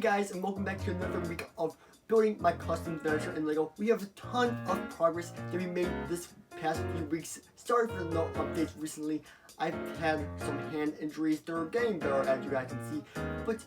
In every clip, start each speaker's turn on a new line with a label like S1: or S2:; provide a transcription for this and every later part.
S1: guys, and welcome back to another week of building my custom Venator in LEGO. We have a ton of progress that we made this past few weeks. Sorry for the no updates recently. I've had some hand injuries. They're getting better, as you guys can see, but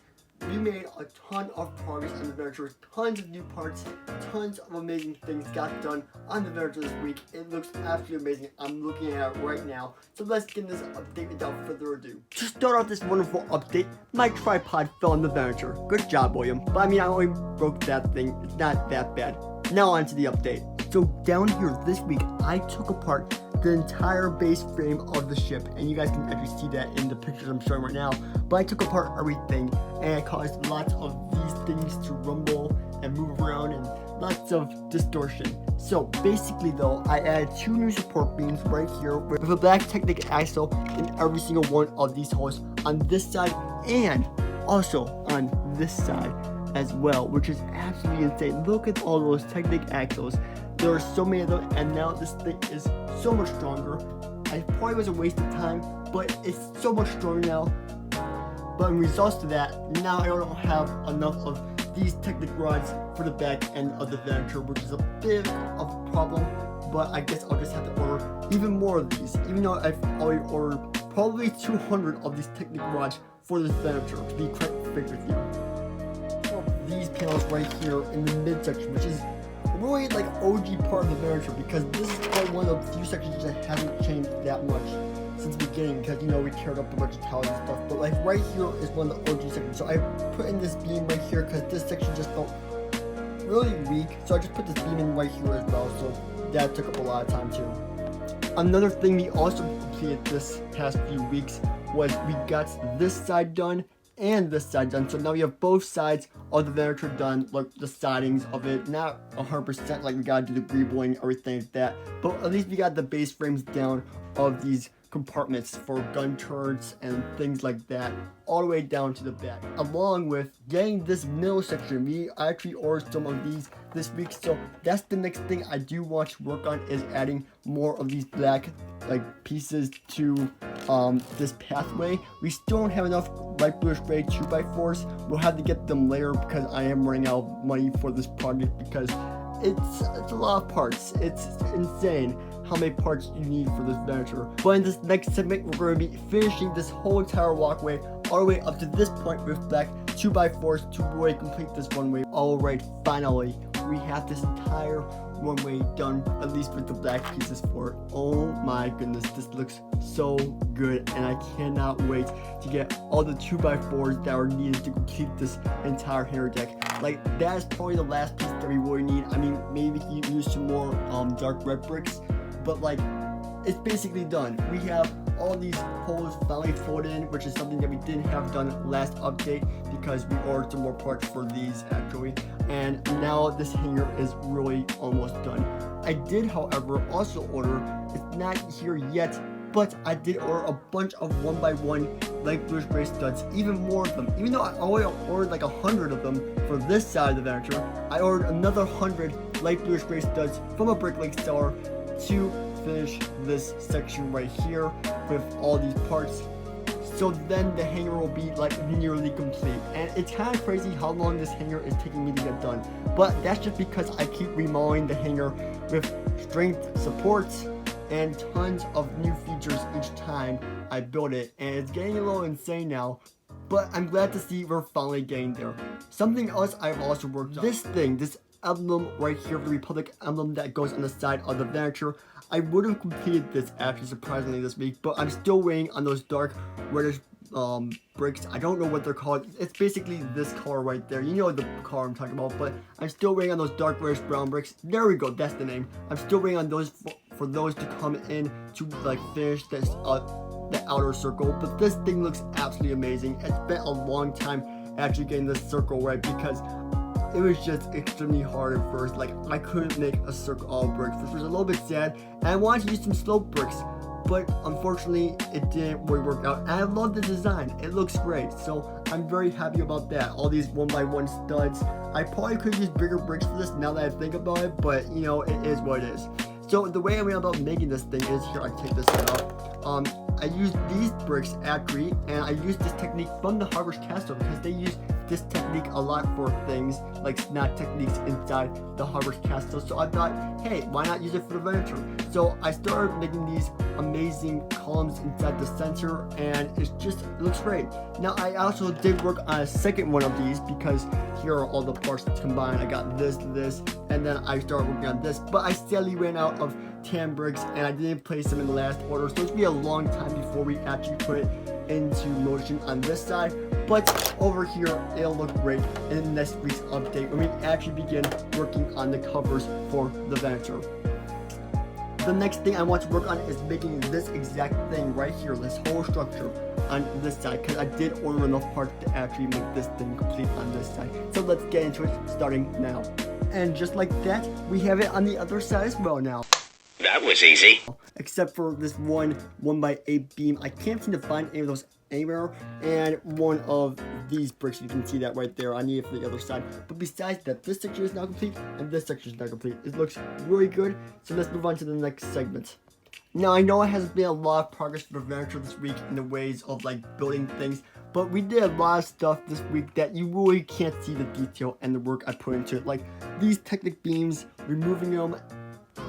S1: we made a ton of progress on the Venator. Tons of new parts, tons of amazing things got done on the Venator this week. It looks absolutely amazing. I'm looking at it right now. So let's get this update without further ado. To start off this wonderful update, my tripod fell on the Venator. Good job, William. But I mean, I only broke that thing. It's not that bad. Now on to the update. So down here this week, I took apart the entire base frame of the ship, and you guys can actually see that in the pictures I'm showing right now. But I took apart everything, and it caused lots of these things to rumble and move around and lots of distortion. So basically though, I added 2 new support beams right here with a black Technic axle in every single one of these holes on this side and also on this side as well, which is absolutely insane. Look at all those Technic axles. There are so many of them, and now this thing is so much stronger. It probably was a waste of time, but it's so much stronger now. But in results to that, now I don't have enough of these Technic rods for the back end of the Venator, which is a bit of a problem. But I guess I'll just have to order even more of these, even though I've already ordered probably 200 of these Technic rods for this Venator, to be quite frank with you. These panels right here in the midsection, which is really like OG part of the Venator, because this is probably one of the few sections that haven't changed that much since the beginning, because you know we teared up a bunch of towers and stuff. But like right here is one of the OG sections, so I put in this beam right here because this section just felt really weak, so I just put this beam in right here as well, so that took up a lot of time too. Another thing we also completed this past few weeks was we got this side done and this side done. So now we have both sides of the Venator done, like the sidings of it, not 100% like we gotta do the greebling, everything like that, but at least we got the base frames down of these compartments for gun turrets and things like that, all the way down to the back. Along with getting this middle section, we actually ordered some of these this week, so that's the next thing I do want to work on, is adding more of these black like pieces to this pathway. We still don't have enough light bluish gray 2x4s. We'll have to get them later because I am running out of money for this project, because it's a lot of parts. It's insane how many parts you need for this Venator. But in this next segment, we're going to be finishing this whole entire walkway all the way up to this point with black 2x4s to really complete this runway. Alright, finally, we have this entire runway done, at least with the black pieces for it. Oh my goodness, this looks so good, and I cannot wait to get all the 2x4s that are needed to complete this entire hangar deck. Like, that is probably the last piece that we really need. I mean, maybe we can use some more dark red bricks, but like, it's basically done. We have all these holes finally filled in, which is something that we didn't have done last update because we ordered some more parts for these actually, and now this hangar is really almost done. I did, however, also order, it's not here yet, but I did order a bunch of 1x1 light bluish gray studs, even more of them. Even though I already ordered like 100 of them for this side of the Venator, I ordered another 100 light bluish gray studs from a bricklink seller to finish this section right here with all these parts. So then the hangar will be like nearly complete, and it's kind of crazy how long this hangar is taking me to get done, but that's just because I keep remodeling the hangar with strength supports and tons of new features each time I build it, and it's getting a little insane now, but I'm glad to see we're finally getting there. Something else I've also worked on, this emblem right here, the Republic emblem that goes on the side of the Venator. I would have completed this actually surprisingly this week, but I'm still waiting on those dark reddish bricks. I don't know what they're called. It's basically this color right there. You know the color I'm talking about, but I'm still waiting on those dark reddish brown bricks. There we go, that's the name. I'm still waiting on those for those to come in to like finish this the outer circle, but this thing looks absolutely amazing. It's been a long time actually getting this circle right, because it was just extremely hard at first. Like, I couldn't make a circle all bricks, which was a little bit sad, and I wanted to use some slope bricks, but unfortunately it didn't really work out. And I love the design, it looks great, so I'm very happy about that. All these 1x1 studs. I probably could use bigger bricks for this now that I think about it, but you know, it is what it is. So the way I went about making this thing is, here, I take this out. I used these bricks actually, and I used this technique from the Harvest Castle because they use this technique a lot for things like snack techniques inside the Harvest Castle, so I thought, hey, why not use it for the Venator? So I started making these amazing columns inside the center, and it looks great. Now I also did work on a second one of these because here are all the parts combined. I got this, and then I started working on this, but I sadly ran out of tan bricks and I didn't place them in the last order, so it's gonna be a long time before we actually put it into motion on this side. But over here it'll look great in the next week's update when we actually begin working on the covers for the Venator. The next thing I want to work on is making this exact thing right here, this whole structure on this side, because I did order enough parts to actually make this thing complete on this side. So let's get into it starting now. And just like that, we have it on the other side as well now.
S2: That was easy.
S1: Except for this 1x8 beam. I can't seem to find any of those anywhere, and one of these bricks, you can see that right there. I need it for the other side. But besides that, this section is now complete and this section is now complete. It looks really good, so let's move on to the next segment. Now I know it hasn't been a lot of progress for the Venator this week in the ways of like building things, but we did a lot of stuff this week that you really can't see the detail and the work I put into it, like these Technic beams, removing them,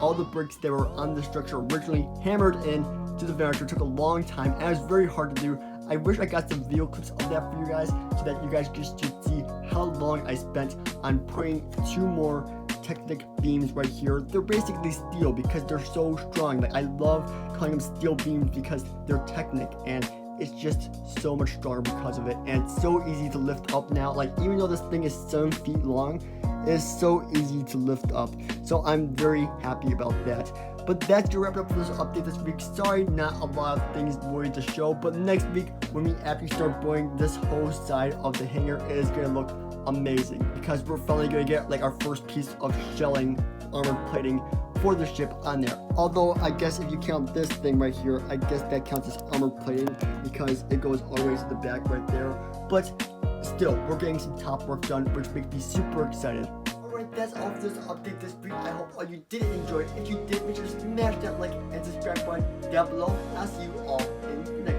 S1: all the bricks that were on the structure originally hammered in to the Venator. Took a long time and it was very hard to do. I wish I got some video clips of that for you guys so that you guys just could see how long I spent on putting 2 more Technic beams right here. They're basically steel because they're so strong. Like I love calling them steel beams because they're Technic and it's just so much stronger because of it, and it's so easy to lift up now. Like even though this thing is 7 feet long, it is so easy to lift up, so I'm very happy about that. But that's the wrap up for this update this week. Sorry, not a lot of things really to show, but next week when we actually start building this whole side of the hangar, it is gonna look amazing because we're finally gonna get like our first piece of shelling, armor plating for the ship on there. Although I guess if you count this thing right here, I guess that counts as armor plating because it goes all the way to the back right there. But still, we're getting some top work done, which makes me super excited. Alright, that's all for this update this week. I hope all you did enjoy it. If you did, make sure to smash that like and subscribe button down below. I'll see you all in the next